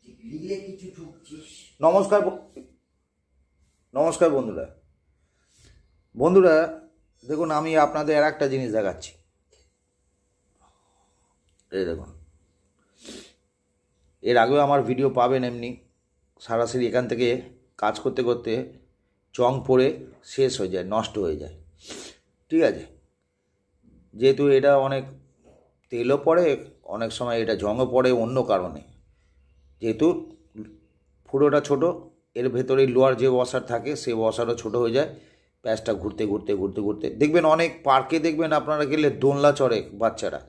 Relay কিছু ঢুকছিস। নমস্কার নমস্কার বন্ধুরা। বন্ধুরা দেখুন, আমি আপনাদের আর একটা জিনিস দেখাচ্ছি। এই দেখুন, এর আগেও আমার ভিডিও পাবেন এমনি সরাসরি এখান থেকে কাজ করতে করতে জং পড়ে শেষ হয়ে যায়, নষ্ট হয়ে যায়। ঠিক আছে, যেহেতু এটা অনেক তেলও পড়ে, অনেক সময় এটা জংও পড়ে অন্য কারণে। যেহেতু ফুটোটা ছোট, এর ভেতরে লোহার যে ওয়াশার থাকে সেই ওয়াশারও ছোট হয়ে যায়। প্যাচটা ঘুরতে ঘুরতে ঘুরতে ঘুরতে দেখবেন অনেক পার্কে দেখবেন আপনারা গেলে দোলনা চড়ে বাচ্চারা,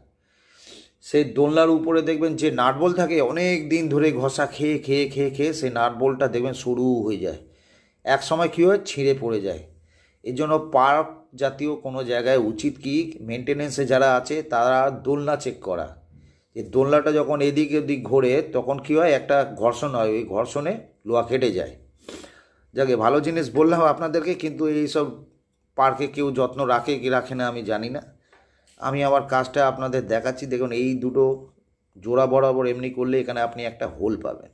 সেই দোলনার উপরে দেখবেন যে নাটবল থাকে, অনেক দিন ধরে ঘষা খেয়ে খেয়ে খেয়ে খেয়ে সেই নাটবলটা দেখবেন সরু হয়ে যায়, এক সময় কী হয় ছিঁড়ে পড়ে যায়। এর জন্য পার্ক জাতীয় কোনো জায়গায় উচিত কি মেনটেনেন্সে যারা আছে তারা দোলনা চেক করা, যে দোলনাটা যখন এদিক ওদিক ঘোরে তখন কী হয় একটা ঘর্ষণ হয়, ওই ঘর্ষণে লোহা কেটে যায়। যাকে ভালো জিনিস বললাম আপনাদেরকে, কিন্তু এইসব পার্কে কেউ যত্ন রাখে কি রাখে না আমি জানি না। আমি আমার কাজটা আপনাদের দেখাচ্ছি। দেখুন, এই দুটো জোড়া বরাবর এমনি করলে এখানে আপনি একটা হোল পাবেন।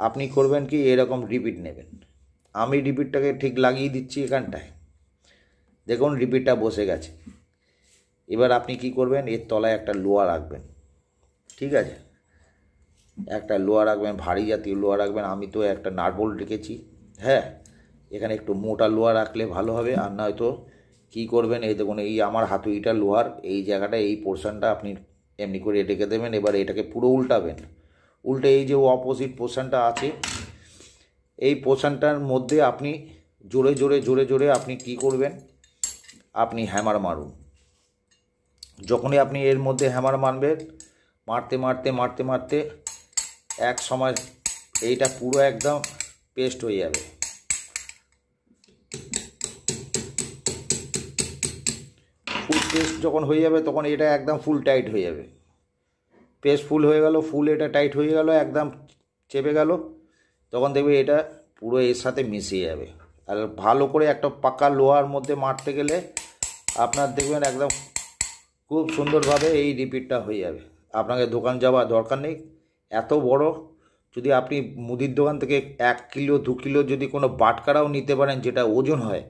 আপনি করবেন কি, এরকম রিপিট নেবেন। আমি রিপিটটাকে ঠিক লাগিয়ে দিচ্ছি এখানটায়। দেখুন রিপিটটা বসে গেছে। এবার আপনি কি করবেন, এর তলায় একটা লোহা রাখবেন। ঠিক আছে, একটা লোহা রাখবেন, ভারী জাতীয় লোহা রাখবেন। আমি তো একটা নাটবোল্ট রেখেছি। হ্যাঁ, এখানে একটু মোটা লোহা রাখলে ভালো হবে। আর নয়তো কী করবেন, এই দেখুন এই আমার হাতুড়িটা লোহার এই জায়গাটা, এই পোর্শনটা আপনি এমনি করে রেখে দেবেন। এবার এটাকে পুরো উল্টাবেন। উল্টে এই যে অপোজিট পোর্শনটা আছে, এই পোর্শনটার মধ্যে আপনি জোরে জোরে জোরে জোরে আপনি কি করবেন, আপনি হ্যামার মারুন। যখনই আপনি এর মধ্যে হ্যামার মারবেন, মারতে মারতে মারতে মারতে এক সময় এইটা পুরো একদম পেস্ট হয়ে যাবে। ফুল পেস্ট যখন হয়ে যাবে তখন এটা একদম ফুল টাইট হয়ে যাবে। পেস্ট ফুল হয়ে গেল, ফুল এটা টাইট হয়ে গেল, একদম চেপে গেল। তখন দেখবে এটা পুরো এর সাথে মিশিয়ে যাবে। আর ভালো করে একটা পাকা লোহার মধ্যে মারতে গেলে আপনার দেখবেন একদম খুব সুন্দরভাবে এই রিপিটটা হয়ে যাবে। আপনাকে দোকান যাওয়ার দরকার নেই। এত বড়, যদি আপনি মুদির দোকান থেকে 1 কিলো 2 কিলো যদি কোনো বাটকারাও নিতে পারেন যেটা ওজন হয়,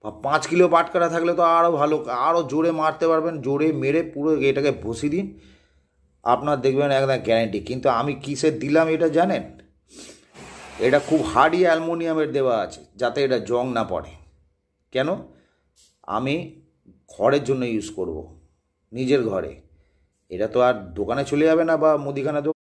বা 5 কিলো বাটকারা থাকলে তো আরও ভালো, আরও জোরে মারতে পারবেন। জোরে মেরে পুরো এটাকে বসিয়ে দিন, আপনার দেখবেন একদম গ্যারেন্টি। কিন্তু আমি কিসের দিলাম এটা জানেন? এটা খুব হার্ডি অ্যালুমিনিয়ামের দেওয়া আছে যাতে এটা জং না পড়ে। কেন? আমি ঘরের জন্য ইউজ করব, নিজের ঘরে। এটা তো আর দোকানে চলে যাবে না বা মুদিখানা